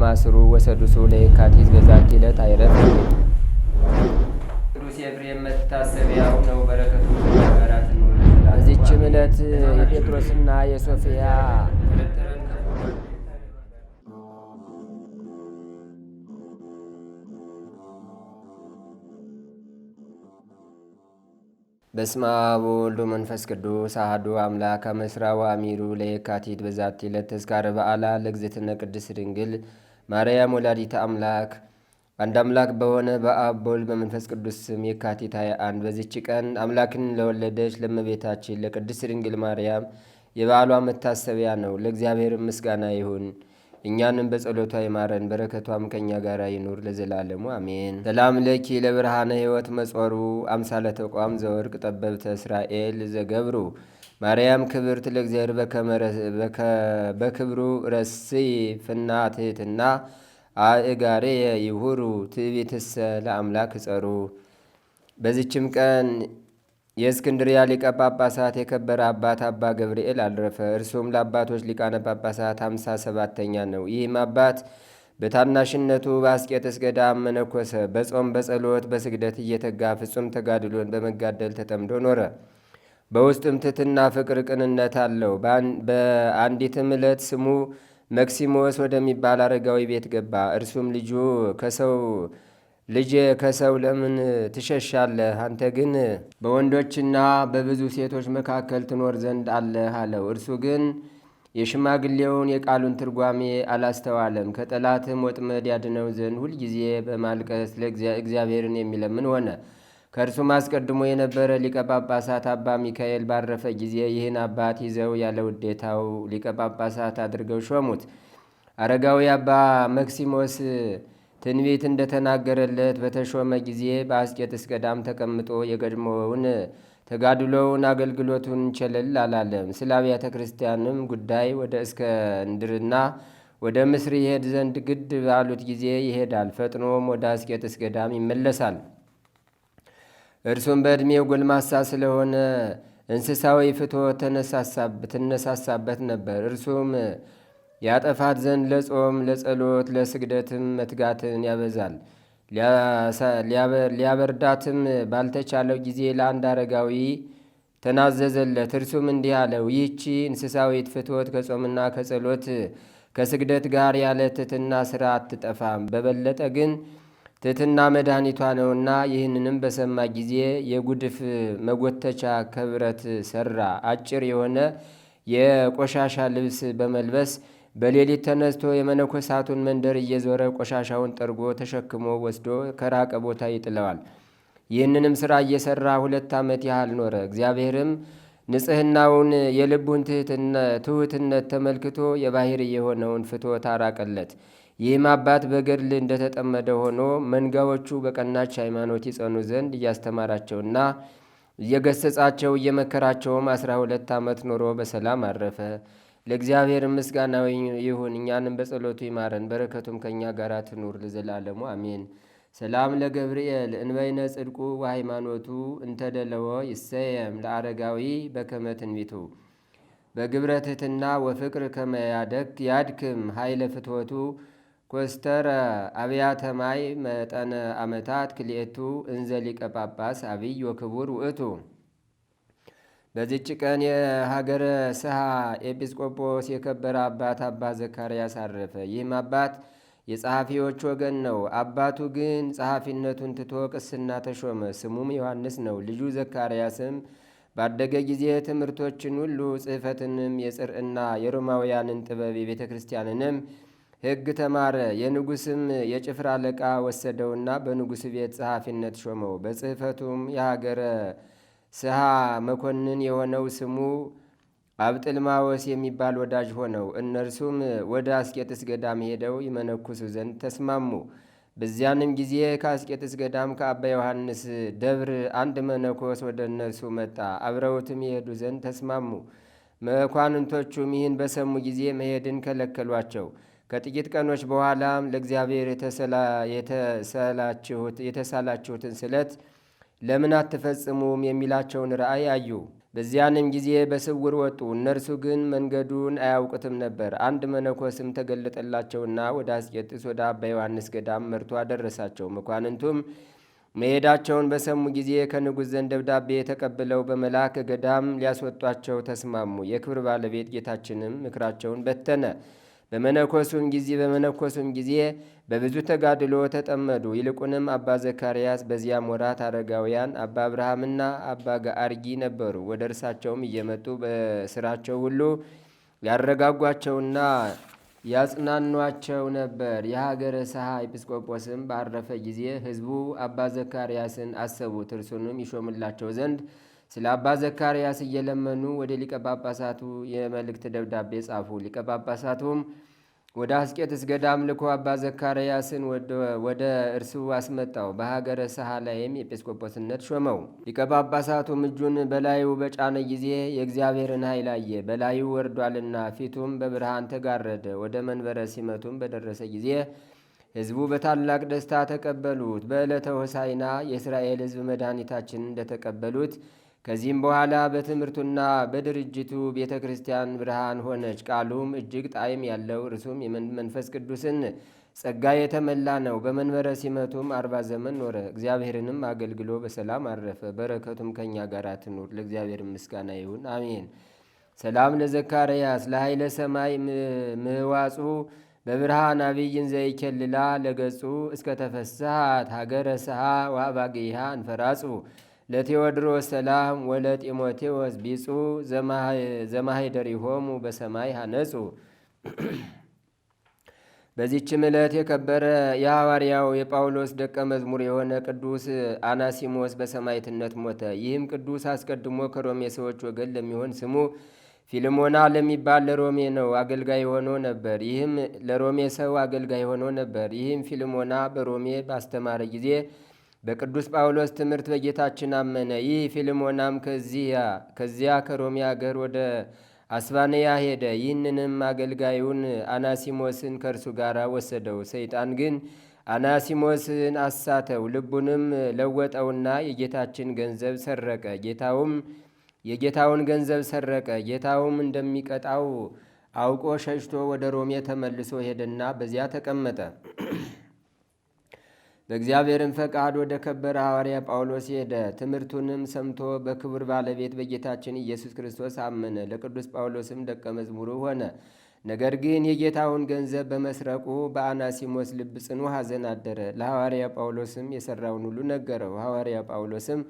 ማስሩ ወሰዱሱ ለየካቲት በዛቲ ዕለት አይረፍ። ቅዱስ ኤፍሬም መታሰቢያው ነው። በረከቱ ጋራት ነው። በዚችም ዕለት የጴጥሮስና የሶፊያ በስመ አብ ወወልድ ወመንፈስ ቅዱስ አሐዱ አምላክ አመስራ ወአሚሩ ለየካቲት በዛቲ ዕለት ተዝካረ በዓላ ለእግዝእትነ ቅድስት ድንግል ማርያም ወላዲተ አምላክ። አንድ አምላክ በሆነ በአብ በወልድ በመንፈስ ቅዱስ ስም የካቲት 21 በዚች ቀን አምላክን ለወለደች ለእመቤታችን ለቅድስት ድንግል ማርያም የበዓሏ መታሰቢያ ነው። ለእግዚአብሔር ምስጋና ይሁን፣ እኛንም በጸሎቷ ይማረን፣ በረከቷም ከእኛ ጋር ይኑር ለዘላለሙ አሜን። ሰላም ለኪ ለብርሃነ ሕይወት መጾሩ አምሳለ ተቋም ዘወርቅ ጠበብተ እስራኤል ዘገብሩ ማርያም ክብርት ለእግዚአብሔር በክብሩ ረስይ ፍና ትሕትና አእጋሬ ይሁሩ ትዕቢትሰ ለአምላክ ጸሩ። በዚችም ቀን የእስክንድርያ ሊቀ ጳጳሳት የከበረ አባት አባ ገብርኤል አልረፈ። እርሱም ለአባቶች ሊቃነ ጳጳሳት 57ተኛ ነው። ይህም አባት በታናሽነቱ በአስቄጥስ ገዳም መነኮሰ። በጾም በጸሎት በስግደት እየተጋ ፍጹም ተጋድሎን በመጋደል ተጠምዶ ኖረ። በውስጥም ትሕትና፣ ፍቅር፣ ቅንነት አለው። በአንዲትም ዕለት ስሙ መክሲሞስ ወደሚባል አረጋዊ ቤት ገባ። እርሱም ልጄ ከሰው ለምን ትሸሻለህ? አንተ ግን በወንዶችና በብዙ ሴቶች መካከል ትኖር ዘንድ አለህ አለው። እርሱ ግን የሽማግሌውን የቃሉን ትርጓሜ አላስተዋለም። ከጠላትም ወጥመድ ያድነው ዘንድ ሁልጊዜ በማልቀስ እግዚአብሔርን የሚለምን ሆነ። ከእርሱም አስቀድሞ የነበረ ሊቀ ጳጳሳት አባ ሚካኤል ባረፈ ጊዜ ይህን አባት ይዘው ያለ ውዴታው ሊቀ ጳጳሳት አድርገው ሾሙት። አረጋዊ አባ መክሲሞስ ትንቢት እንደተናገረለት በተሾመ ጊዜ በአስቄጥስ ገዳም ተቀምጦ የቀድሞውን ተጋድሎውን አገልግሎቱን ቸለል አላለም። ስለ አብያተ ክርስቲያንም ጉዳይ ወደ እስክንድርና ወደ ምስር ይሄድ ዘንድ ግድ ባሉት ጊዜ ይሄዳል። ፈጥኖም ወደ አስቄጥስ ገዳም ይመለሳል። እርሱም በዕድሜው ጎልማሳ ስለሆነ እንስሳዊ ፍትወት ትነሳሳበት ነበር። እርሱም ያጠፋት ዘንድ ለጾም ለጸሎት ለስግደትም መትጋትን ያበዛል። ሊያበርዳትም ባልተቻለው ጊዜ ለአንድ አረጋዊ ተናዘዘለት። እርሱም እንዲህ አለው፣ ይህቺ እንስሳዊት ፍትወት ከጾምና ከጸሎት ከስግደት ጋር ያለ ትሕትና ሥራ አትጠፋም። በበለጠ ግን ትሕትና መድኃኒቷ ነውና። ይህንንም በሰማ ጊዜ የጉድፍ መጎተቻ ከብረት ሠራ። አጭር የሆነ የቆሻሻ ልብስ በመልበስ በሌሊት ተነስቶ የመነኮሳቱን መንደር እየዞረ ቆሻሻውን ጠርጎ ተሸክሞ ወስዶ ከራቀ ቦታ ይጥለዋል። ይህንንም ሥራ እየሠራ 2 ዓመት ያህል ኖረ። እግዚአብሔርም ንጽሕናውን የልቡን ትሑትነት ተመልክቶ የባሕርይ የሆነውን ፍትወት አራቀለት። ይህም አባት በገድል እንደተጠመደ ሆኖ መንጋዎቹ በቀናች ሃይማኖት ይጸኑ ዘንድ እያስተማራቸውና እየገሰጻቸው እየመከራቸውም 12 ዓመት ኖሮ በሰላም አረፈ። ለእግዚአብሔር ምስጋና ይሁን፣ እኛንም በጸሎቱ ይማረን፣ በረከቱም ከእኛ ጋር ትኑር ለዘላለሙ አሜን። ሰላም ለገብርኤል እንበይነ ጽድቁ ወሃይማኖቱ እንተደለወ ይሰየም ለአረጋዊ በከመ ትንቢቱ በግብረ ትሕትና ወፍቅር ከመያደግ ያድክም ኃይለ ፍትወቱ ኮስተረ አብያተ ማይ መጠነ ዓመታት ክልኤቱ እንዘ ሊቀ ጳጳስ አብይ ወክቡር ውእቱ። በዚች ቀን የሀገረ ስሃ ኤጲስቆጶስ የከበረ አባት አባ ዘካርያስ አረፈ። ይህም አባት የጸሐፊዎች ወገን ነው። አባቱ ግን ጸሐፊነቱን ትቶ ቅስና ተሾመ። ስሙም ዮሐንስ ነው። ልጁ ዘካርያስም ባደገ ጊዜ ትምህርቶችን ሁሉ ጽሕፈትንም የጽርዕና የሮማውያንን ጥበብ የቤተ ክርስቲያንንም ሕግ ተማረ። የንጉሥም የጭፍራ አለቃ ወሰደውና በንጉሥ ቤት ጸሐፊነት ሾመው። በጽሕፈቱም የሀገረ ስሃ መኮንን የሆነው ስሙ አብጥልማወስ የሚባል ወዳጅ ሆነው። እነርሱም ወደ አስቄጥስ ገዳም ሄደው ይመነኩሱ ዘንድ ተስማሙ። በዚያንም ጊዜ ከአስቄጥስ ገዳም ከአባ ዮሐንስ ደብር አንድ መነኮስ ወደ እነርሱ መጣ። አብረውትም የሄዱ ዘንድ ተስማሙ። መኳንንቶቹም ይህን በሰሙ ጊዜ መሄድን ከለከሏቸው። ከጥቂት ቀኖች በኋላም ለእግዚአብሔር የተሳላችሁትን ስለት ለምን አትፈጽሙም የሚላቸውን ራእይ አዩ። በዚያንም ጊዜ በስውር ወጡ። እነርሱ ግን መንገዱን አያውቁትም ነበር። አንድ መነኮስም ተገለጠላቸውና ወደ አስቄጥስ ወደ አባ ዮሐንስ ገዳም መርቶ አደረሳቸው። መኳንንቱም መሄዳቸውን በሰሙ ጊዜ ከንጉሥ ዘንድ ደብዳቤ ተቀብለው በመላክ ገዳም ሊያስወጧቸው ተስማሙ። የክብር ባለቤት ጌታችንም ምክራቸውን በተነ። በመነኮሱም ጊዜ በብዙ ተጋድሎ ተጠመዱ። ይልቁንም አባ ዘካርያስ በዚያም ወራት አረጋውያን አባ አብርሃምና አባ ገአርጊ ነበሩ። ወደ እርሳቸውም እየመጡ በስራቸው ሁሉ ያረጋጓቸውና ያጽናኗቸው ነበር። የሀገረ ሰሃ ኤጲስቆጶስም ባረፈ ጊዜ ሕዝቡ አባ ዘካርያስን አሰቡት። እርሱንም ይሾምላቸው ዘንድ ስለ አባ ዘካርያስ እየለመኑ ወደ ሊቀ ጳጳሳቱ የመልእክት ደብዳቤ ጻፉ። ሊቀ ጳጳሳቱም ወደ አስቄጥስ ገዳም ልኮ አባ ዘካርያስን ወደ እርሱ አስመጣው። በሀገረ ሰሃ ላይም ኤጲስቆጶስነት ሾመው። ሊቀ ጳጳሳቱም እጁን በላዩ በጫነ ጊዜ የእግዚአብሔርን ኃይል አየ። በላዩ ወርዷልና ፊቱም በብርሃን ተጋረደ። ወደ መንበረ ሲመቱም በደረሰ ጊዜ ሕዝቡ በታላቅ ደስታ ተቀበሉት። በዕለተ ሆሳዕና የእስራኤል ሕዝብ መድኃኒታችንን እንደተቀበሉት ከዚህም በኋላ በትምህርቱና በድርጅቱ ቤተ ክርስቲያን ብርሃን ሆነች። ቃሉም እጅግ ጣዕም ያለው እርሱም የመንፈስ ቅዱስን ጸጋ የተመላ ነው። በመንበረ ሲመቱም 40 ዘመን ኖረ። እግዚአብሔርንም አገልግሎ በሰላም አረፈ። በረከቱም ከእኛ ጋር ትኑር፣ ለእግዚአብሔር ምስጋና ይሁን አሜን። ሰላም ለዘካርያስ ለኃይለ ሰማይ ምህዋጹ በብርሃን አብይን ዘይኬልላ ለገጹ እስከ ተፈሳት ሀገረ ሰሃ ወአባግሃ እንፈራጹ ለቴዎድሮስ ሰላም ወለጢሞቴዎስ ቢጹ ዘማሄደሪሆሙ በሰማይ ሀነጹ። በዚችም ዕለት የከበረ የሐዋርያው የጳውሎስ ደቀ መዝሙር የሆነ ቅዱስ አናሲሞስ በሰማዕትነት ሞተ። ይህም ቅዱስ አስቀድሞ ከሮሜ ሰዎች ወገን ለሚሆን ስሙ ፊልሞና ለሚባል ለሮሜ ነው አገልጋይ ሆኖ ነበር። ይህም ለሮሜ ሰው አገልጋይ ሆኖ ነበር። ይህም ፊልሞና በሮሜ ባስተማረ ጊዜ በቅዱስ ጳውሎስ ትምህርት በጌታችን አመነ። ይህ ፊልሞናም ከዚያ ከሮሜ አገር ወደ አስባንያ ሄደ። ይህንንም አገልጋዩን አናሲሞስን ከእርሱ ጋር ወሰደው። ሰይጣን ግን አናሲሞስን አሳተው፣ ልቡንም ለወጠውና የጌታችን ገንዘብ ሰረቀ። የጌታውን ገንዘብ ሰረቀ። ጌታውም እንደሚቀጣው አውቆ ሸሽቶ ወደ ሮሜ ተመልሶ ሄደና በዚያ ተቀመጠ። በእግዚአብሔርም ፈቃድ ወደ ከበረ ሐዋርያ ጳውሎስ ሄደ። ትምህርቱንም ሰምቶ በክብር ባለቤት በጌታችን ኢየሱስ ክርስቶስ አመነ። ለቅዱስ ጳውሎስም ደቀ መዝሙሩ ሆነ። ነገር ግን የጌታውን ገንዘብ በመስረቁ በአናሲሞስ ልብ ጽኑ ሐዘን አደረ። ለሐዋርያ ጳውሎስም የሠራውን ሁሉ ነገረው። ሐዋርያ ጳውሎስም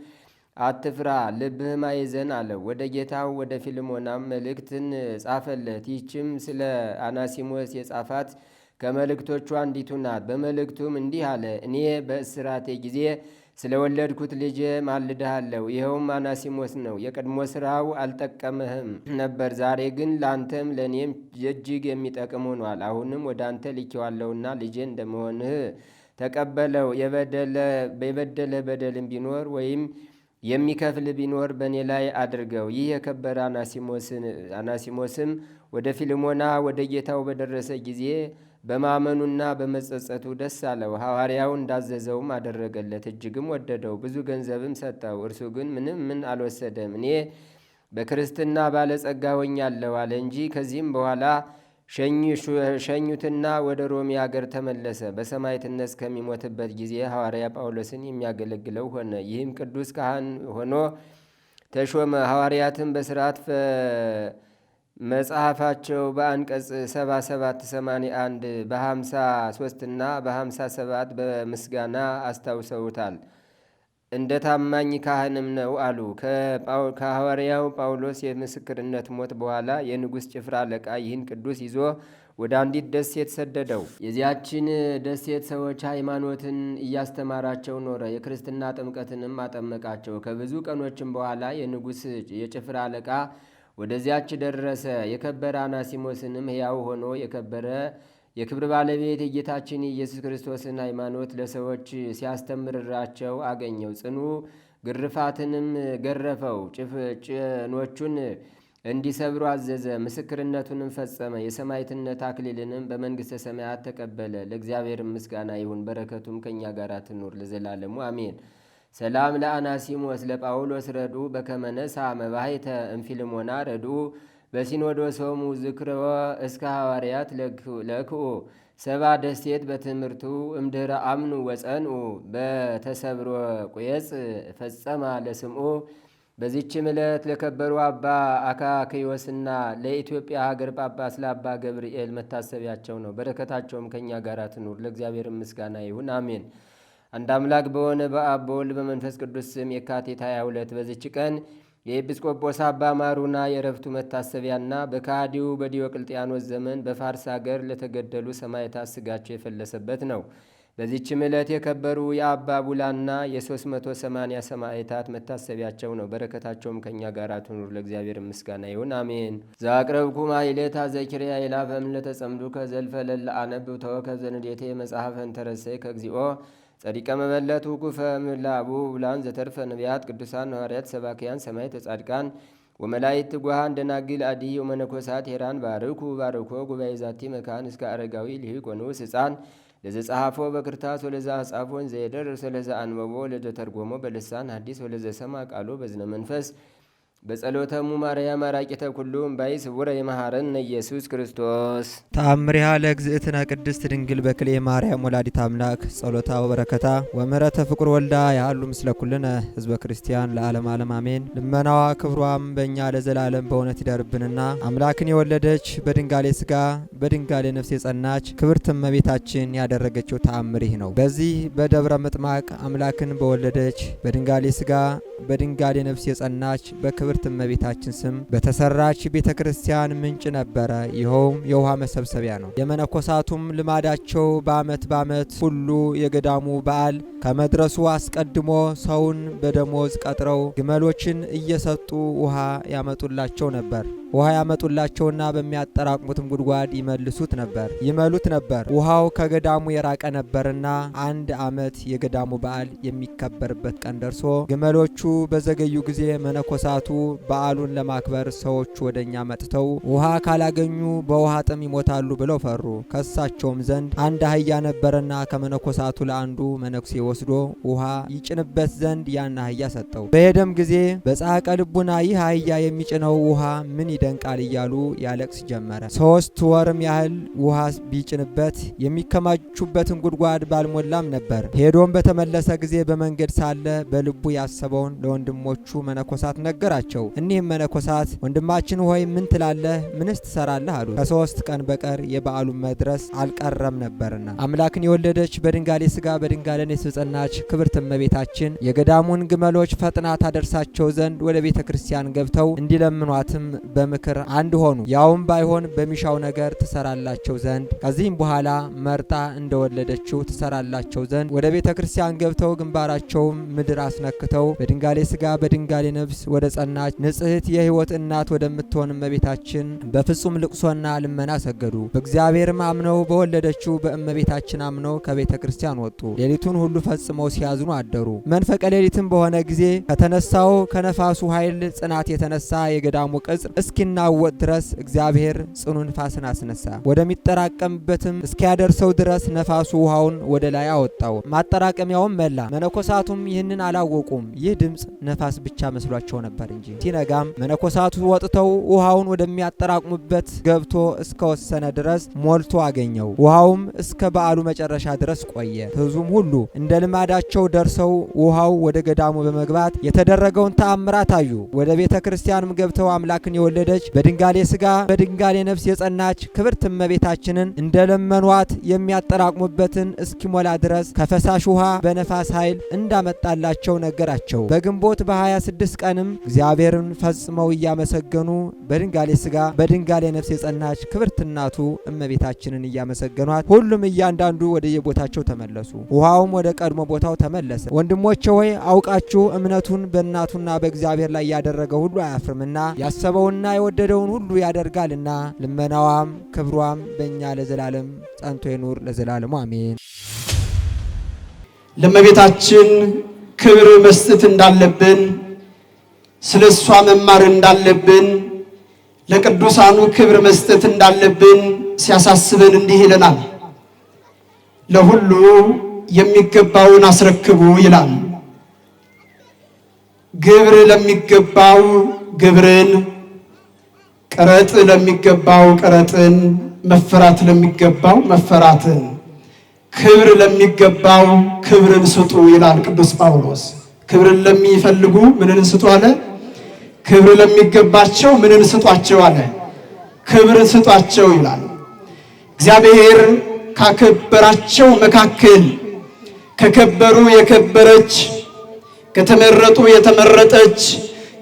አትፍራ፣ ልብህም አይዘን አለው። ወደ ጌታው ወደ ፊልሞናም መልእክትን ጻፈለት። ይህችም ስለ አናሲሞስ የጻፋት ከመልእክቶቹ አንዲቱ ናት። በመልእክቱም እንዲህ አለ። እኔ በእስራቴ ጊዜ ስለወለድኩት ልጄ ማልድሃለሁ። ይኸውም አናሲሞስ ነው። የቀድሞ ሥራው አልጠቀምህም ነበር። ዛሬ ግን ለአንተም ለእኔም እጅግ የሚጠቅም ሆኗል። አሁንም ወደ አንተ ልኬዋለሁና ልጄ እንደመሆንህ ተቀበለው። የበደለ በደልም ቢኖር ወይም የሚከፍል ቢኖር በእኔ ላይ አድርገው። ይህ የከበረ አናሲሞስም ወደ ፊልሞና ወደ ጌታው በደረሰ ጊዜ በማመኑና በመጸጸቱ ደስ አለው። ሐዋርያው እንዳዘዘውም አደረገለት፣ እጅግም ወደደው። ብዙ ገንዘብም ሰጠው። እርሱ ግን ምን አልወሰደም። እኔ በክርስትና ባለጸጋ ሆኛለሁ አለ እንጂ። ከዚህም በኋላ ሸኙትና ወደ ሮሜ አገር ተመለሰ። በሰማዕትነት እስከሚሞትበት ጊዜ ሐዋርያ ጳውሎስን የሚያገለግለው ሆነ። ይህም ቅዱስ ካህን ሆኖ ተሾመ። ሐዋርያትም በሥርዓት መጽሐፋቸው በአንቀጽ 7781 በ53 እና በ57 በምስጋና አስታውሰውታል። እንደ ታማኝ ካህንም ነው አሉ። ከሐዋርያው ጳውሎስ የምስክርነት ሞት በኋላ የንጉሥ ጭፍራ አለቃ ይህን ቅዱስ ይዞ ወደ አንዲት ደሴት ሰደደው። የዚያችን ደሴት ሰዎች ሃይማኖትን እያስተማራቸው ኖረ። የክርስትና ጥምቀትንም አጠመቃቸው። ከብዙ ቀኖችም በኋላ የንጉሥ የጭፍራ አለቃ ወደዚያች ደረሰ። የከበረ አናሲሞስንም ሕያው ሆኖ የከበረ የክብር ባለቤት የጌታችን የኢየሱስ ክርስቶስን ሃይማኖት ለሰዎች ሲያስተምራቸው አገኘው። ጽኑ ግርፋትንም ገረፈው። ጭኖቹን እንዲሰብሩ አዘዘ። ምስክርነቱንም ፈጸመ። የሰማዕትነት አክሊልንም በመንግሥተ ሰማያት ተቀበለ። ለእግዚአብሔር ምስጋና ይሁን፣ በረከቱም ከእኛ ጋር ትኑር ለዘላለሙ አሜን። ሰላም ለአናሲሞስ ለጳውሎስ ረዱ በከመነሳ መባይተ እምፊልሞና ረዱ በሲኖዶሶሙ ዝክረወ እስከ ሐዋርያት ለክኡ ሰባ ደሴት በትምህርቱ እምድኅረ አምኑ ወጸንኡ በተሰብሮ ቁየጽ ፈጸማ ለስምዑ። በዚችም ዕለት ለከበሩ አባ አካክዮስና ለኢትዮጵያ ሀገር ጳጳስ ለአባ ገብርኤል መታሰቢያቸው ነው። በረከታቸውም ከእኛ ጋር ትኑር፣ ለእግዚአብሔር ምስጋና ይሁን፣ አሜን። አንድ አምላክ በሆነ በአብ በወልድ በመንፈስ ቅዱስ ስም የካቲት 22 በዚች ቀን የኤጲስቆጶስ አባ ማሩና የረፍቱ መታሰቢያና በከሃዲው በዲዮቅልጥያኖስ ዘመን በፋርስ አገር ለተገደሉ ሰማዕታት ስጋቸው የፈለሰበት ነው። በዚችም ዕለት የከበሩ የአባ ቡላና የ380 ሰማዕታት መታሰቢያቸው ነው። በረከታቸውም ከእኛ ጋር ትኑር፣ ለእግዚአብሔር ምስጋና ይሁን፣ አሜን። ዘአቅረብኩ ማሕሌተ ዘኪርያ ይላፈም ለተጸምዱ ከዘልፈ ለለ አነብብ ተወከብ ዘንዴቴ መጽሐፈን ተረሰይ ከግዚኦ ጸዲቀ መበለቱ ኩፈ ምላቡ ብላን ዘተርፈ ነቢያት ቅዱሳን ሐዋርያት ሰባክያን ሰማዕታት ጻድቃን ወመላእክት ትጉሃን ደናግል አዲ ወመነኮሳት ሄራን ባርኩ ባርኮ ጉባኤ ዛቲ መካን እስከ አረጋዊ ልሂቅ ወንዑስ ሕፃን ለዘጸሐፎ በክርታስ ወለዛ አጻፎን ዘየደርስ ወለዛ አንበቦ ለዘተርጎሞ በልሳን ሐዲስ ወለዘ ሰማ ቃሉ በዝነ መንፈስ በጸሎተሙ ማርያም አራቂተ ኩሉ እምባይ ስውረ የመሐረነ ኢየሱስ ክርስቶስ ተአምሪሃ ለእግዝእትነ ቅድስት ድንግል በክሌ ማርያም ወላዲት አምላክ ጸሎታ ወበረከታ ወምሕረተ ፍቁር ወልዳ ያሉ ምስለ ኩልነ ህዝበ ክርስቲያን ለዓለም ዓለም አሜን። ልመናዋ ክብሯም በእኛ ለዘላለም በእውነት ይደርብንና አምላክን የወለደች በድንጋሌ ሥጋ በድንጋሌ ነፍስ የጸናች ክብርት እመቤታችን ያደረገችው ተአምር ይህ ነው። በዚህ በደብረ ምጥማቅ አምላክን በወለደች በድንጋሌ ሥጋ በድንጋሌ ነፍስ የጸናች በክብርት እመቤታችን ስም በተሰራች ቤተ ክርስቲያን ምንጭ ነበረ። ይኸውም የውሃ መሰብሰቢያ ነው። የመነኮሳቱም ልማዳቸው በዓመት ሁሉ የገዳሙ በዓል ከመድረሱ አስቀድሞ ሰውን በደሞዝ ቀጥረው ግመሎችን እየሰጡ ውሃ ያመጡላቸው ነበር። ውሃ ያመጡላቸውና በሚያጠራቅሙትም ጉድጓድ ይመሉት ነበር። ውሃው ከገዳሙ የራቀ ነበርና 1 ዓመት የገዳሙ በዓል የሚከበርበት ቀን ደርሶ ግመሎቹ በዘገዩ ጊዜ መነኮሳቱ በዓሉን ለማክበር ሰዎቹ ወደኛ መጥተው ውሃ ካላገኙ በውሃ ጥም ይሞታሉ ብለው ፈሩ። ከሳቸውም ዘንድ አንድ አህያ ነበረና ከመነኮሳቱ ለአንዱ መነኩሴ ወስዶ ውሃ ይጭንበት ዘንድ ያን አህያ ሰጠው። በሄደም ጊዜ በጻዕቀ ልቡና ይህ አህያ የሚጭነው ውሃ ምን ይደንቃል እያሉ ያለቅስ ጀመረ። 3 ወርም ያህል ውሃ ቢጭንበት የሚከማቹበትን ጉድጓድ ባልሞላም ነበር። ሄዶም በተመለሰ ጊዜ በመንገድ ሳለ በልቡ ያሰበውን ለወንድሞቹ መነኮሳት ነገራቸው። እኒህም መነኮሳት ወንድማችን ሆይ ምን ትላለህ? ምንስ ትሰራለህ? አሉት። ከ3 ቀን በቀር የበዓሉን መድረስ አልቀረም ነበርና አምላክን የወለደች በድንጋሌ ሥጋ በድንጋሌ ነፍስ የጸናች ክብርት እመቤታችን የገዳሙን ግመሎች ፈጥና ታደርሳቸው ዘንድ ወደ ቤተ ክርስቲያን ገብተው እንዲለምኗትም በምክር አንድ ሆኑ። ያውም ባይሆን በሚሻው ነገር ትሰራላቸው ዘንድ ከዚህም በኋላ መርጣ እንደወለደችው ትሰራላቸው ዘንድ ወደ ቤተ ክርስቲያን ገብተው ግንባራቸውም ምድር አስነክተው በድንጋሌ ሥጋ በድንጋሌ ነፍስ ወደ ጸናች ንጽሕት የሕይወት እናት ወደምትሆን እመቤታችን በፍጹም ልቅሶና ልመና ሰገዱ። በእግዚአብሔርም አምነው በወለደችው በእመቤታችን አምነው ከቤተ ክርስቲያን ወጡ። ሌሊቱን ሁሉ ፈጽመው ሲያዝኑ አደሩ። መንፈቀ ሌሊትም በሆነ ጊዜ ከተነሳው ከነፋሱ ኃይል ጽናት የተነሳ የገዳሙ ቅጽር እስኪናወጥ ድረስ እግዚአብሔር ጽኑ ንፋስን አስነሳ። ወደሚጠራቀምበትም እስኪያደርሰው ድረስ ነፋሱ ውሃውን ወደ ላይ አወጣው፣ ማጠራቀሚያውም መላ። መነኮሳቱም ይህንን አላወቁም። ይህ ድምፅ ነፋስ ብቻ መስሏቸው ነበር እንጂ። ሲነጋም መነኮሳቱ ወጥተው ውሃውን ወደሚያጠራቅሙበት ገብቶ እስከወሰነ ድረስ ሞልቶ አገኘው። ውሃውም እስከ በዓሉ መጨረሻ ድረስ ቆየ። ሕዝቡም ሁሉ እንደ ልማዳቸው ደርሰው ውሃው ወደ ገዳሙ በመግባት የተደረገውን ተአምራት አዩ። ወደ ቤተ ክርስቲያንም ገብተው አምላክን የወለደች በድንጋሌ ሥጋ በድንጋሌ ነፍስ የጸናች ክብርት እመቤታችንን እንደለመኗት የሚያጠራቅሙበትን እስኪሞላ ድረስ ከፈሳሽ ውሃ በነፋስ ኃይል እንዳመጣላቸው ነገራቸው። በግንቦት በ26 ቀንም እግዚአብሔርን ፈጽመው እያመሰገኑ በድንጋሌ ሥጋ በድንጋሌ ነፍስ የጸናች ክብርት እናቱ እመቤታችንን እያመሰገኗት ሁሉም እያንዳንዱ ወደ የቦታቸው ተመለሱ። ውሃውም ወደ ቀድሞ ቦታው ተመለሰ። ወንድሞቼ ሆይ አውቃችሁ እምነቱን በእናቱና በእግዚአብሔር ላይ ያደረገ ሁሉ አያፍርምና ያሰበውና የወደደውን ሁሉ ያደርጋልና ልመናዋም ክብሯም በእኛ ለዘላለም ጸንቶ ይኑር ለዘላለሙ አሜን። ለእመቤታችን ክብር መስጠት እንዳለብን ስለ እሷ መማር እንዳለብን ለቅዱሳኑ ክብር መስጠት እንዳለብን ሲያሳስበን እንዲህ ይለናል። ለሁሉ የሚገባውን አስረክቡ ይላል። ግብር ለሚገባው ግብርን፣ ቀረጥ ለሚገባው ቀረጥን፣ መፈራት ለሚገባው መፈራትን፣ ክብር ለሚገባው ክብርን ስጡ ይላል ቅዱስ ጳውሎስ። ክብርን ለሚፈልጉ ምንን ስጡ አለ? ክብር ለሚገባቸው ምንን ስጧቸው አለ? ክብርን ስጧቸው ይላል። እግዚአብሔር ካከበራቸው መካከል ከከበሩ የከበረች፣ ከተመረጡ የተመረጠች፣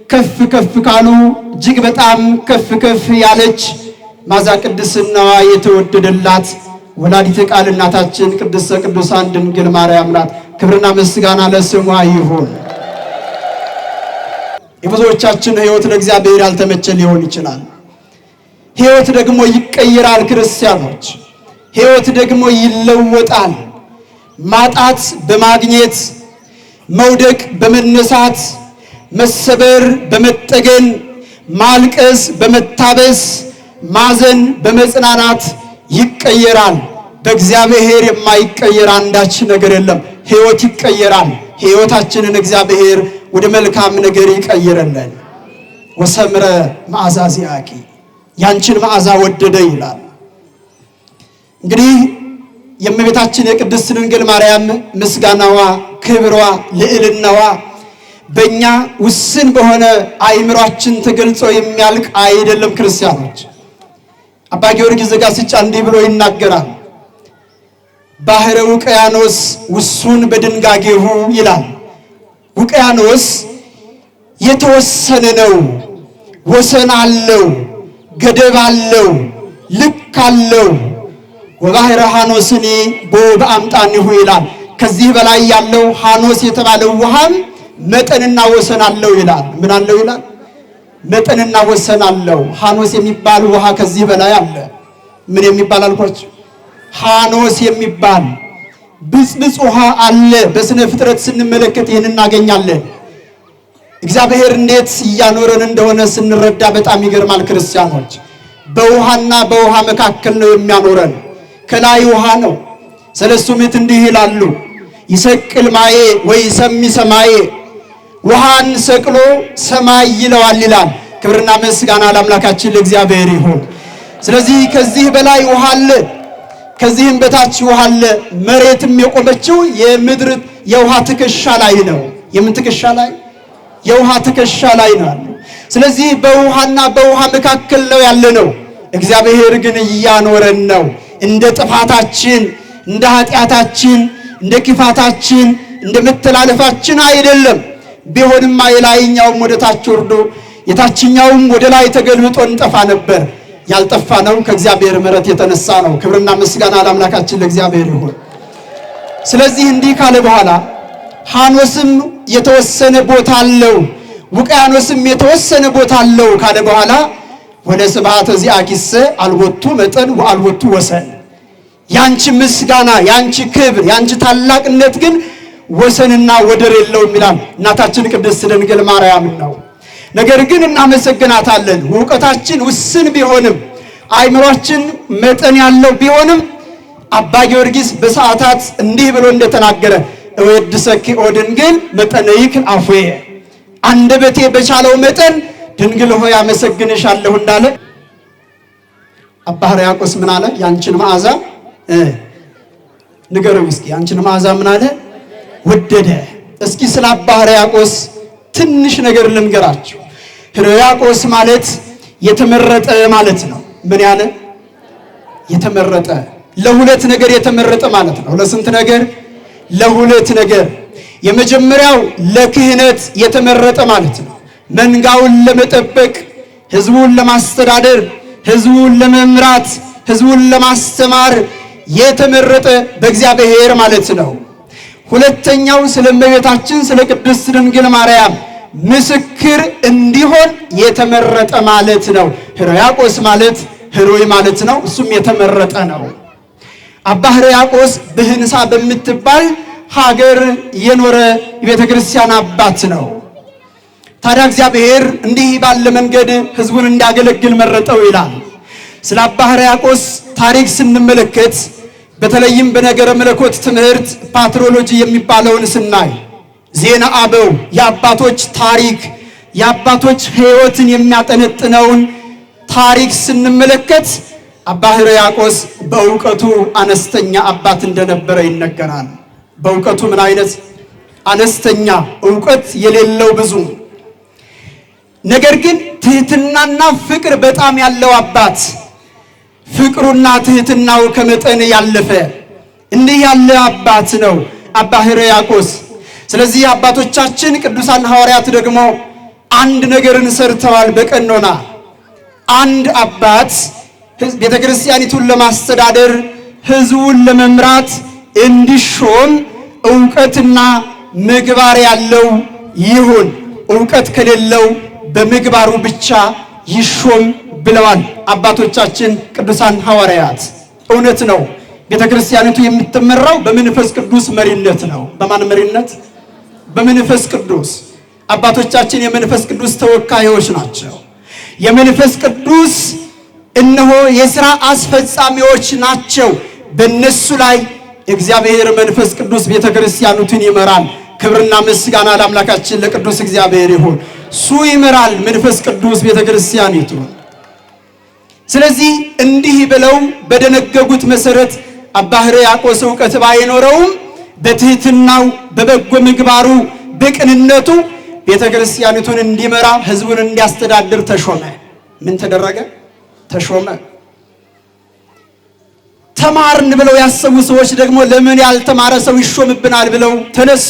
ከፍ ከፍ ካሉ እጅግ በጣም ከፍ ከፍ ያለች ማዛ ቅድስናዋ የተወደደላት ወላዲተ ቃል እናታችን ቅድስተ ቅዱሳን ድንግል ማርያም ናት። ክብርና ምስጋና ለስሟ ይሁን። የብዙዎቻችን ሕይወት ለእግዚአብሔር ያልተመቸ ሊሆን ይችላል። ሕይወት ደግሞ ይቀየራል። ክርስቲያኖች ሕይወት ደግሞ ይለወጣል። ማጣት በማግኘት፣ መውደቅ በመነሳት፣ መሰበር በመጠገን፣ ማልቀስ በመታበስ፣ ማዘን በመጽናናት ይቀየራል። በእግዚአብሔር የማይቀየር አንዳች ነገር የለም። ሕይወት ይቀየራል። ሕይወታችንን እግዚአብሔር ወደ መልካም ነገር ይቀይረልን። ወሰምረ መዓዛ ዚአኪ ያንቺን መዓዛ ወደደ ይላል። እንግዲህ የእመቤታችን የቅድስት ድንግል ማርያም ምስጋናዋ፣ ክብሯ፣ ልዕልናዋ በእኛ ውስን በሆነ አእምሯችን ተገልጾ የሚያልቅ አይደለም። ክርስቲያኖች አባ ጊዮርጊስ ዘጋስጫ እንዲህ ብሎ ይናገራል። ባህረ ውቅያኖስ ውሱን በድንጋጌሁ ይላል። ውቅያኖስ የተወሰነ ነው፣ ወሰን አለው፣ ገደብ አለው፣ ልክ አለው። ወባህረ ሐኖስኒ በአምጣኒሁ ይላል። ከዚህ በላይ ያለው ሐኖስ የተባለው ውሃም መጠንና ወሰን አለው ይላል። ምን አለው ይላል? መጠንና ወሰን አለው። ሐኖስ የሚባል ውሃ ከዚህ በላይ አለ። ምን የሚባል አልኳችሁ? ሐኖስ የሚባል ብፅብፅ ውሃ አለ። በስነ ፍጥረት ስንመለከት ይህን እናገኛለን። እግዚአብሔር እንዴት እያኖረን እንደሆነ ስንረዳ በጣም ይገርማል። ክርስቲያኖች በውሃና በውሃ መካከል ነው የሚያኖረን። ከላይ ውሃ ነው። ሰለስቱ ምዕት እንዲህ ይላሉ፣ ይሰቅል ማዬ ወይ ሰሚ ሰማዬ፣ ውሃን ሰቅሎ ሰማይ ይለዋል ይላል። ክብርና ምስጋና ለአምላካችን ለእግዚአብሔር ይሁን። ስለዚህ ከዚህ በላይ ውሃ አለ፣ ከዚህም በታች ውሃ አለ። መሬትም የቆመችው የምድር የውሃ ትከሻ ላይ ነው። የምን ትከሻ ላይ? የውሃ ትከሻ ላይ ነው። ስለዚህ በውሃና በውሃ መካከል ነው ያለ ነው። እግዚአብሔር ግን እያኖረን ነው። እንደ ጥፋታችን፣ እንደ ኃጢአታችን፣ እንደ ክፋታችን፣ እንደ መተላለፋችን አይደለም። ቢሆንማ የላይኛውም ወደ ታች ወርዶ የታችኛውም ወደ ላይ ተገልብጦ እንጠፋ ነበር። ያልጠፋ ነው ከእግዚአብሔር ምሕረት የተነሳ ነው። ክብርና ምስጋና ለአምላካችን ለእግዚአብሔር ይሁን። ስለዚህ እንዲህ ካለ በኋላ ሐኖስም የተወሰነ ቦታ አለው፣ ውቅያኖስም የተወሰነ ቦታ አለው ካለ በኋላ ወደ ስብሐተ ዚአኪሰ አልቦቱ መጠን ወአልቦቱ ወሰን፣ ያንቺ ምስጋና፣ ያንቺ ክብር፣ ያንቺ ታላቅነት ግን ወሰንና ወደር የለውም ይላል እናታችን ቅድስት ድንግል ማርያም ነው። ነገር ግን እናመሰግናታለን። ዕውቀታችን ውስን ቢሆንም አእምሯችን መጠን ያለው ቢሆንም አባ ጊዮርጊስ በሰዓታት እንዲህ ብሎ እንደተናገረ እወድሰኪ ኦ ድንግል መጠነ ይክል አፉየ፣ አንደበቴ በቻለው መጠን ድንግል ሆይ አመሰግንሻለሁ እንዳለ አባ ሕርያቆስ ምን አለ? ያንቺን መዓዛ ንገረው እስኪ። ያንቺን መዓዛ ምን አለ? ወደደ። እስኪ ስለ አባ ሕርያቆስ ትንሽ ነገር ልንገራችሁ። ሕርያቆስ ማለት የተመረጠ ማለት ነው። ምን ያለ? የተመረጠ፣ ለሁለት ነገር የተመረጠ ማለት ነው። ለስንት ነገር? ለሁለት ነገር። የመጀመሪያው ለክህነት የተመረጠ ማለት ነው። መንጋውን ለመጠበቅ፣ ህዝቡን ለማስተዳደር፣ ህዝቡን ለመምራት፣ ህዝቡን ለማስተማር የተመረጠ በእግዚአብሔር ማለት ነው። ሁለተኛው ስለ እመቤታችን ስለ ቅድስት ድንግል ማርያም ምስክር እንዲሆን የተመረጠ ማለት ነው። ሕርያቆስ ማለት ሕሩይ ማለት ነው። እሱም የተመረጠ ነው። አባ ሕርያቆስ ብህንሳ በምትባል ሀገር የኖረ የቤተ ክርስቲያን አባት ነው። ታዲያ እግዚአብሔር እንዲህ ባለ መንገድ ህዝቡን እንዲያገለግል መረጠው ይላል። ስለ አባ ሕርያቆስ ታሪክ ስንመለከት በተለይም በነገረ መለኮት ትምህርት ፓትሮሎጂ የሚባለውን ስናይ ዜና አበው የአባቶች ታሪክ የአባቶች ሕይወትን የሚያጠነጥነውን ታሪክ ስንመለከት አባ ሕርያቆስ በእውቀቱ አነስተኛ አባት እንደነበረ ይነገራል። በእውቀቱ ምን አይነት አነስተኛ እውቀት የሌለው ብዙ፣ ነገር ግን ትህትናና ፍቅር በጣም ያለው አባት፣ ፍቅሩና ትህትናው ከመጠን ያለፈ እንዲህ ያለ አባት ነው አባ ሕርያቆስ። ስለዚህ አባቶቻችን ቅዱሳን ሐዋርያት ደግሞ አንድ ነገርን ሰርተዋል በቀኖና። አንድ አባት ቤተ ክርስቲያኒቱን ለማስተዳደር ሕዝቡን ለመምራት እንዲሾም ዕውቀትና ምግባር ያለው ይሁን፣ ዕውቀት ከሌለው በምግባሩ ብቻ ይሾም ብለዋል አባቶቻችን ቅዱሳን ሐዋርያት። እውነት ነው። ቤተ ክርስቲያኒቱ የምትመራው በመንፈስ ቅዱስ መሪነት ነው። በማን መሪነት? በመንፈስ ቅዱስ። አባቶቻችን የመንፈስ ቅዱስ ተወካዮች ናቸው። የመንፈስ ቅዱስ እነሆ የሥራ አስፈጻሚዎች ናቸው። በእነሱ ላይ እግዚአብሔር መንፈስ ቅዱስ ቤተ ክርስቲያኑትን ይመራል። ክብርና ምስጋና ለአምላካችን ለቅዱስ እግዚአብሔር ይሁን። እሱ ይመራል መንፈስ ቅዱስ ቤተ ክርስቲያኒቱን። ስለዚህ እንዲህ ብለው በደነገጉት መሰረት አባ ሕርያቆስ ዕውቀት ባይኖረውም በትህትናው በበጎ ምግባሩ በቅንነቱ ቤተ ክርስቲያኒቱን እንዲመራ ሕዝቡን እንዲያስተዳድር ተሾመ። ምን ተደረገ? ተሾመ። ተማርን ብለው ያሰቡ ሰዎች ደግሞ ለምን ያልተማረ ሰው ይሾምብናል ብለው ተነሱ።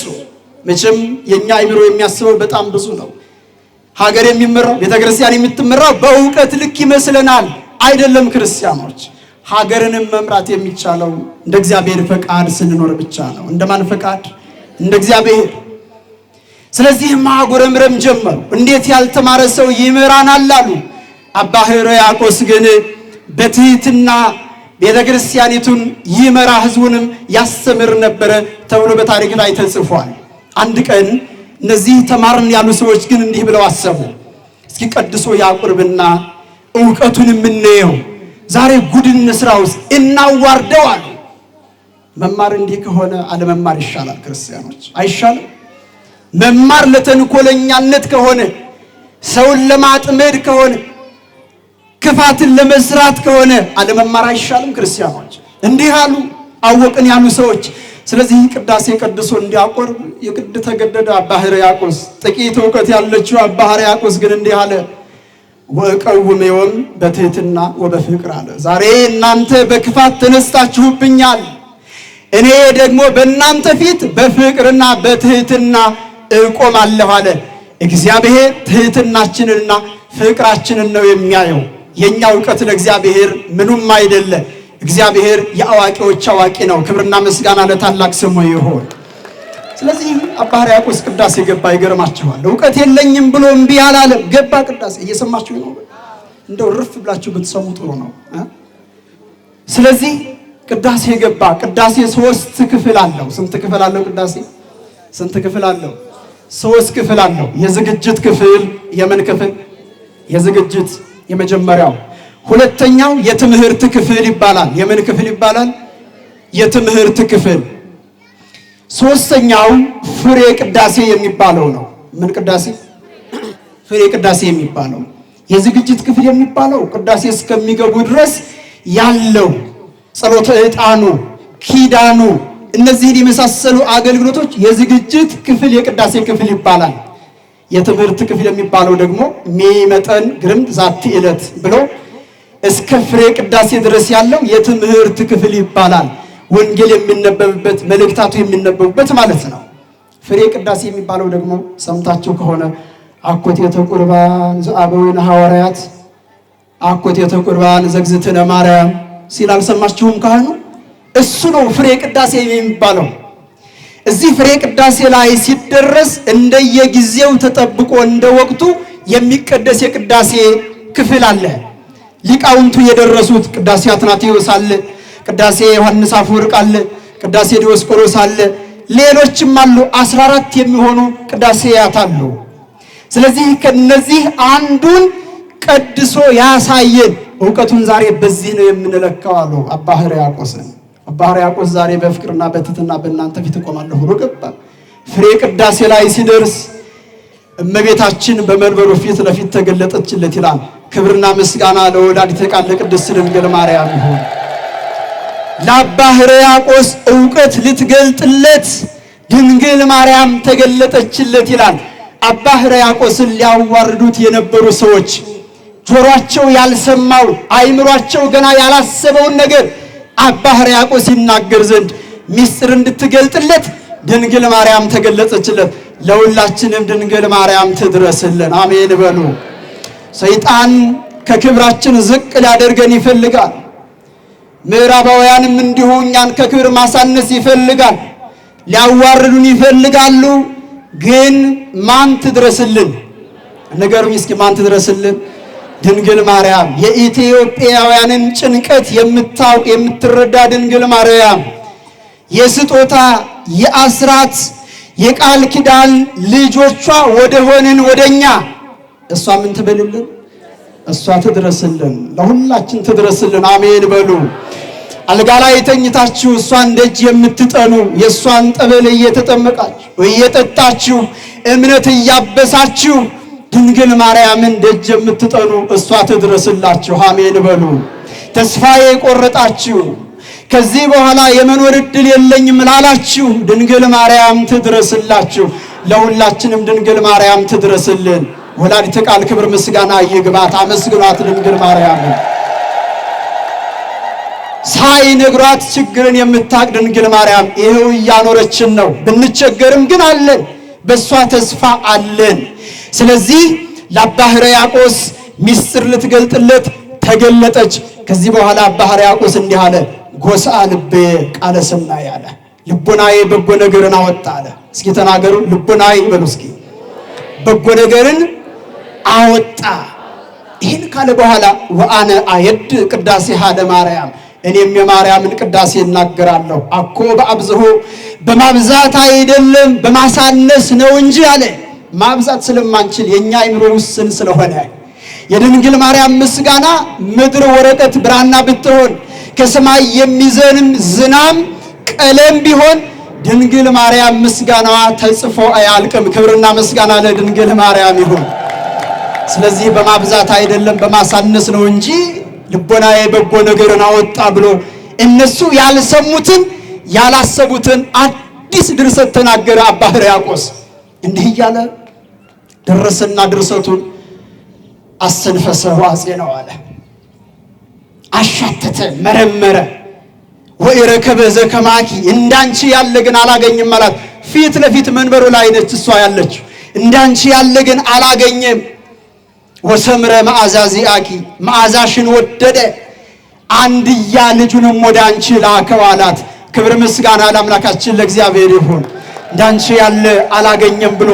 መቼም የኛ አይምሮ የሚያስበው በጣም ብዙ ነው። ሀገር የሚመራው ቤተ ክርስቲያን የምትመራው በእውቀት ልክ ይመስለናል። አይደለም ክርስቲያኖች። ሀገርንም መምራት የሚቻለው እንደ እግዚአብሔር ፈቃድ ስንኖር ብቻ ነው። እንደማን ፈቃድ? እንደ እግዚአብሔር። ስለዚህ ማጉረምረም ጀመሩ። እንዴት ያልተማረ ሰው ይመራናል አሉ። አባ ሕርያቆስ ግን በትህትና ቤተ ክርስቲያኒቱን ይመራ ሕዝቡንም ያስተምር ነበረ ተብሎ በታሪክ ላይ ተጽፏል። አንድ ቀን እነዚህ ተማርን ያሉ ሰዎች ግን እንዲህ ብለው አሰቡ። እስኪ ቀድሶ ያቁርብና ዕውቀቱን የምንየው ዛሬ ጉድን እንስራ ውስጥ እናዋርደው አሉ። መማር እንዲህ ከሆነ አለመማር ይሻላል። ክርስቲያኖች አይሻልም? መማር ለተንኮለኛነት ከሆነ ሰውን ለማጥመድ ከሆነ ክፋትን ለመስራት ከሆነ አለመማር አይሻልም? ክርስቲያኖች እንዲህ አሉ። አወቅን ያሉ ሰዎች። ስለዚህ ቅዳሴ ቀድሶ እንዲያቆርብ የግድ ተገደደ አባ ሕርያቆስ። ጥቂት ዕውቀት ያለችው አባ ሕርያቆስ ግን እንዲህ አለ፣ ወቀውሜዎን በትህትና ወበፍቅር አለ። ዛሬ እናንተ በክፋት ተነስታችሁብኛል፣ እኔ ደግሞ በእናንተ ፊት በፍቅርና በትህትና እቆማለሁ አለ። እግዚአብሔር ትህትናችንንና ፍቅራችንን ነው የሚያየው። የኛ ዕውቀት ለእግዚአብሔር ምኑም አይደለ። እግዚአብሔር የአዋቂዎች አዋቂ ነው። ክብርና ምስጋና ለታላቅ ስሙ ይሁን። ስለዚህ አባ ሕርያቆስ ቅዳሴ ገባ። ይገርማችኋል። ዕውቀት የለኝም ብሎ እምቢ አላለም። ገባ ቅዳሴ። እየሰማችሁ ነው? እንደው ርፍ ብላችሁ ብትሰሙ ጥሩ ነው። ስለዚህ ቅዳሴ ገባ። ቅዳሴ 3 ክፍል አለው። ስንት ክፍል አለው ቅዳሴ? ስንት ክፍል አለው? 3 ክፍል አለው። የዝግጅት ክፍል። የምን ክፍል? የዝግጅት የመጀመሪያው። ሁለተኛው የትምህርት ክፍል ይባላል። የምን ክፍል ይባላል? የትምህርት ክፍል። ሶስተኛው ፍሬ ቅዳሴ የሚባለው ነው። ምን ቅዳሴ? ፍሬ ቅዳሴ የሚባለው። የዝግጅት ክፍል የሚባለው ቅዳሴ እስከሚገቡ ድረስ ያለው ጸሎተ ዕጣኑ፣ ኪዳኑ፣ እነዚህን የመሳሰሉ አገልግሎቶች የዝግጅት ክፍል የቅዳሴ ክፍል ይባላል። የትምህርት ክፍል የሚባለው ደግሞ ሚመጠን ግርምት ዛቲ ዕለት ብሎ እስከ ፍሬ ቅዳሴ ድረስ ያለው የትምህርት ክፍል ይባላል። ወንጌል የሚነበብበት መልእክታቱ የሚነበቡበት ማለት ነው። ፍሬ ቅዳሴ የሚባለው ደግሞ ሰምታችሁ ከሆነ አኮቴተ ቁርባን ዘአበዊነ ሐዋርያት አኮቴተ ቁርባን ዘእግዝእትነ ማርያም ሲል አልሰማችሁም? ካህኑ እሱ ነው ፍሬ ቅዳሴ የሚባለው። እዚህ ፍሬ ቅዳሴ ላይ ሲደረስ እንደየጊዜው ተጠብቆ እንደ ወቅቱ የሚቀደስ የቅዳሴ ክፍል አለ። ሊቃውንቱ የደረሱት ቅዳሴ አትናቴዎስ አለ፣ ቅዳሴ ዮሐንስ አፈወርቅ አለ፣ ቅዳሴ ዲዮስቆሮስ አለ፣ ሌሎችም አሉ። 14 የሚሆኑ ቅዳሴያት አሉ። ስለዚህ ከነዚህ አንዱን ቀድሶ ያሳየን። ዕውቀቱን ዛሬ በዚህ ነው የምንለካው አሉ አባ ሕርያቆስን። አባ ሕርያቆስ ዛሬ በፍቅርና በትህትና በእናንተ ፊት እቆማለሁ ብሎ ገባ። ፍሬ ቅዳሴ ላይ ሲደርስ እመቤታችን በመንበሩ ፊት ለፊት ተገለጠችለት ይላል። ክብርና ምስጋና ለወላዲተ ቃል ለቅድስት ድንግል ማርያም ይሁን። ለአባ ሕርያቆስ ዕውቀት ልትገልጥለት ድንግል ማርያም ተገለጠችለት ይላል። አባ ሕርያቆስን ሊያዋርዱት የነበሩ ሰዎች ጆሮአቸው ያልሰማው አይምሯቸው ገና ያላሰበውን ነገር አባ ሕርያቆስ ይናገር ዘንድ ምስጢር እንድትገልጥለት ድንግል ማርያም ተገለጸችለት። ለሁላችንም ድንግል ማርያም ትድረስልን። አሜን በሉ። ሰይጣን ከክብራችን ዝቅ ሊያደርገን ይፈልጋል። ምዕራባውያንም እንዲሁ እኛን ከክብር ማሳነስ ይፈልጋል፣ ሊያዋርዱን ይፈልጋሉ። ግን ማን ትድረስልን? ንገሩኝ እስኪ ማን ትድረስልን? ድንግል ማርያም። የኢትዮጵያውያንን ጭንቀት የምታውቅ የምትረዳ ድንግል ማርያም የስጦታ የአስራት የቃል ኪዳን ልጆቿ ወደ ሆንን ወደኛ እሷ ምን ትበልልን? እሷ ትድረስልን፣ ለሁላችን ትድረስልን። አሜን በሉ። አልጋ ላይ ተኝታችሁ እሷን ደጅ የምትጠኑ የእሷን ጠበል እየተጠመቃችሁ እየጠጣችሁ እምነት እያበሳችሁ ድንግል ማርያምን ደጅ የምትጠኑ እሷ ትድረስላችሁ። አሜን በሉ። ተስፋ የቆረጣችሁ ከዚህ በኋላ የመኖር ዕድል የለኝም ላላችሁ ድንግል ማርያም ትድረስላችሁ። ለሁላችንም ድንግል ማርያም ትድረስልን። ወላዲተ ቃል ክብር ምስጋና ይግባት። አመስግኗት ድንግል ማርያምን። ሳይነግሯት ችግርን የምታቅ ድንግል ማርያም ይሄው እያኖረችን ነው። ብንቸገርም ግን አለን፣ በእሷ ተስፋ አለን። ስለዚህ ለአባ ሕርያቆስ ምስጢር ልትገልጥለት ተገለጠች። ከዚህ በኋላ አባ ሕርያቆስ እንዲህ አለ፣ ጎስአ ልቤ ቃለ ሰናይ አለ። ልቦናዬ በጎ ነገርን አወጣ አለ። እስኪ ተናገሩ፣ ልቦናዬ በሉ እስኪ። በጎ ነገርን አወጣ። ይህን ካለ በኋላ ወአነ አየድ ቅዳሴሃ ለማርያም፣ እኔም የማርያምን ቅዳሴ እናገራለሁ። አኮ በአብዝሆ በማብዛት አይደለም በማሳነስ ነው እንጂ አለ። ማብዛት ስለማንችል የኛ አይምሮ ውስን ስለሆነ የድንግል ማርያም ምስጋና ምድር ወረቀት ብራና ብትሆን ከሰማይ የሚዘንም ዝናም ቀለም ቢሆን ድንግል ማርያም ምስጋናዋ ተጽፎ አያልቅም። ክብርና ምስጋና ለድንግል ማርያም ይሁን። ስለዚህ በማብዛት አይደለም በማሳነስ ነው እንጂ ልቦናዬ በጎ ነገርን አወጣ ብሎ እነሱ ያልሰሙትን ያላሰቡትን አዲስ ድርሰት ተናገረ አባ ሕርያቆስ። እንዲህ እያለ ደረሰና ድርሰቱን አሰንፈሰ ዋጼነው አለ። አሻተተ፣ መረመረ። ወኢረከበ ዘከማኪ፣ እንዳንቺ ያለ ግን አላገኝም አላት። ፊት ለፊት መንበሩ ላይ ነች እሷ ያለች። እንዳንቺ ያለ ግን አላገኘም። ወሰምረ መዓዛ ዚአኪ፣ መዓዛሽን ወደደ፣ አንድያ ልጁንም ወደ አንቺ ላከው አላት። ክብር ምስጋና ለአምላካችን ለእግዚአብሔር ይሁን። እንዳንቺ ያለ አላገኘም ብሎ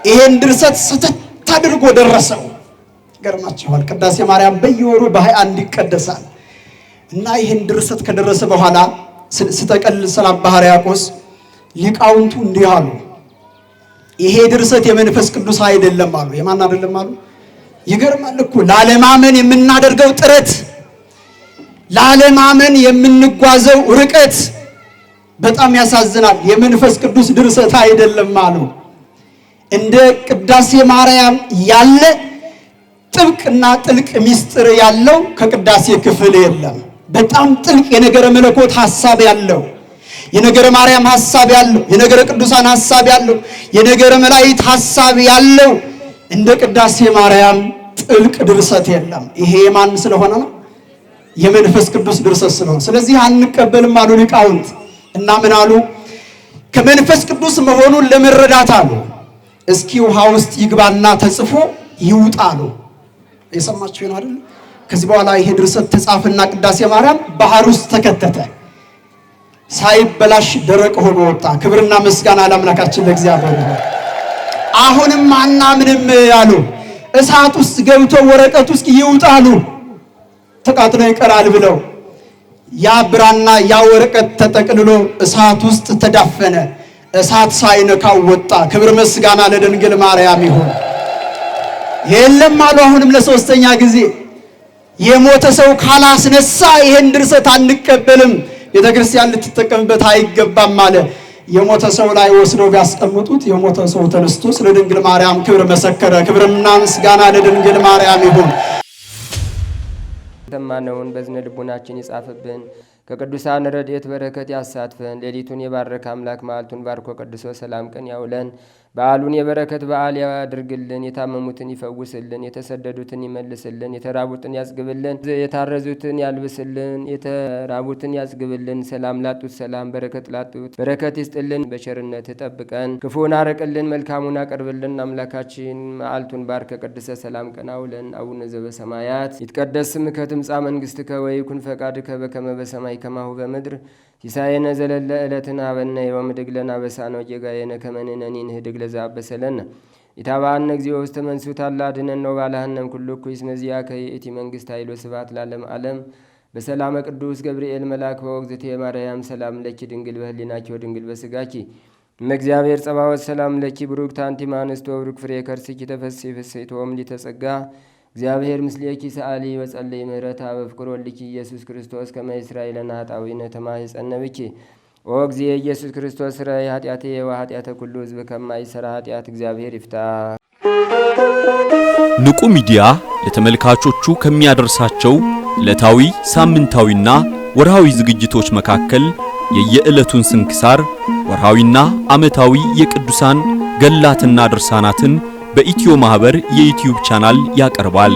ይሄን ድርሰት ስተት አድርጎ ደረሰው። ገርማችኋል። ቅዳሴ ማርያም በየወሩ በ21 ይቀደሳል እና ይሄን ድርሰት ከደረሰ በኋላ ስተቀልል ስለ አባ ሕርያቆስ ሊቃውንቱ እንዲህ አሉ፣ ይሄ ድርሰት የመንፈስ ቅዱስ አይደለም አሉ። የማን አይደለም አሉ? ይገርማል እኮ ላለማመን የምናደርገው ጥረት፣ ላለማመን የምንጓዘው ርቀት በጣም ያሳዝናል። የመንፈስ ቅዱስ ድርሰት አይደለም አሉ። እንደ ቅዳሴ ማርያም ያለ ጥብቅና ጥልቅ ምስጢር ያለው ከቅዳሴ ክፍል የለም። በጣም ጥልቅ የነገረ መለኮት ሐሳብ ያለው፣ የነገረ ማርያም ሐሳብ ያለው፣ የነገረ ቅዱሳን ሐሳብ ያለው፣ የነገረ መላእክት ሐሳብ ያለው እንደ ቅዳሴ ማርያም ጥልቅ ድርሰት የለም። ይሄ የማን ስለሆነ ነው? የመንፈስ ቅዱስ ድርሰት ስለሆነ። ስለዚህ አንቀበልም አሉ ሊቃውንት። እና ምን አሉ? ከመንፈስ ቅዱስ መሆኑን ለመረዳት አሉ እስኪ ውሃ ውስጥ ይግባና ተጽፎ ይውጣሉ። የሰማችሁ ነው አይደል? ከዚህ በኋላ ይሄ ድርሰት ተጻፈና ቅዳሴ ማርያም ባህር ውስጥ ተከተተ። ሳይበላሽ ደረቅ ሆኖ ወጣ። ክብርና ምስጋና ለአምላካችን ለእግዚአብሔር ይሁን። አሁንም አናምንም አሉ። እሳት ውስጥ ገብቶ ወረቀት ውስጥ ይውጣሉ፣ ተቃጥሎ ይቀራል ብለው ያ ብራና ያ ወረቀት ተጠቅልሎ እሳት ውስጥ ተዳፈነ። እሳት ሳይነካው ወጣ። ክብር ምስጋና ለድንግል ማርያም ይሁን። የለም አሉ አሁንም ለሶስተኛ ጊዜ የሞተ ሰው ካላስነሳ ይሄን ድርሰት አንቀበልም፣ ቤተክርስቲያን ልትጠቀምበት አይገባም አለ። የሞተ ሰው ላይ ወስደው ቢያስቀምጡት የሞተ ሰው ተነስቶ ስለ ድንግል ማርያም ክብር መሰከረ። ክብርና ምስጋና ለድንግል ማርያም ይሁን። ተማነውን በዝነ ልቡናችን ይጻፍብን፣ ከቅዱሳን ረድኤት በረከት ያሳትፈን። ሌሊቱን የባረከ አምላክ መዓልቱን ባርኮ ቀድሶ ሰላም ቀን ያውለን። በዓሉን የበረከት በዓል ያድርግልን። የታመሙትን ይፈውስልን፣ የተሰደዱትን ይመልስልን፣ የተራቡትን ያጽግብልን፣ የታረዙትን ያልብስልን፣ የተራቡትን ያጽግብልን። ሰላም ላጡት ሰላም፣ በረከት ላጡት በረከት ይስጥልን። በቸርነት ጠብቀን፣ ክፉን አርቅልን፣ መልካሙን አቅርብልን። አምላካችን መዓልቱን ባርከ ቀድሰ ሰላም ቀን አውለን። አቡነ ዘበሰማያት ይትቀደስ ስምከ ትምጻእ መንግሥትከ ወይኩን ፈቃድከ በከመ በሰማይ ከማሁ በምድር ሲሳየነ ዘለለ ዕለትነ ሀበነ ዮም ወኅድግ ለነ አበሳነ ወጌጋየነ ከመ ንሕነኒ ንኅድግ ለዘአበሰለነ ኢታብአነ እግዚኦ ውስተ መንሱት አላ አድኅነነ ወባልሐነ እምኩሉ እኩይ እስመ ዚአከ ይእቲ መንግሥት ኃይል ወስብሐት ለዓለመ ዓለም። በሰላመ ቅዱስ ገብርኤል መልአክ በወግዝእትየ ማርያም ሰላም ለኪ ድንግል በህሊናኪ ወድንግል በሥጋኪ እመ እግዚአብሔር ጸባኦት ሰላም ለኪ ብሩክት አንቲ እምአንስቶ ወብሩክ ፍሬ ከርሥኪ ተፈሥሒ ፍሥሕት ወምልዕተ ጸጋ እግዚአብሔር ምስሌኪ ሰአሊ ወጸልይ ምህረታ በፍቅር ወልኪ ኢየሱስ ክርስቶስ ከመ ይስራይ ለነ ኃጣውኢነ ተማኅፀነ ብኪ ኦ እግዚእ ኢየሱስ ክርስቶስ ስረይ ኃጢአቴ ወኃጢአተ ኩሉ ሕዝብ ከማይሰራ ኃጢአት እግዚአብሔር ይፍታ። ንቁ ሚዲያ ለተመልካቾቹ ከሚያደርሳቸው ዕለታዊ ሳምንታዊና ወርሃዊ ዝግጅቶች መካከል የየዕለቱን ስንክሳር ወርሃዊና ዓመታዊ የቅዱሳን ገላትና ድርሳናትን በኢትዮ ማህበር የዩቲዩብ ቻናል ያቀርባል።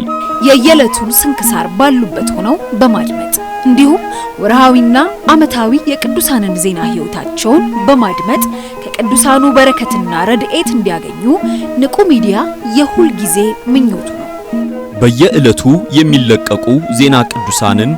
የየዕለቱን ስንክሳር ባሉበት ሆነው በማድመጥ እንዲሁም ወርሃዊና ዓመታዊ የቅዱሳንን ዜና ሕይወታቸውን በማድመጥ ከቅዱሳኑ በረከትና ረድኤት እንዲያገኙ ንቁ ሚዲያ የሁል ጊዜ ምኞቱ ነው። በየዕለቱ የሚለቀቁ ዜና ቅዱሳንን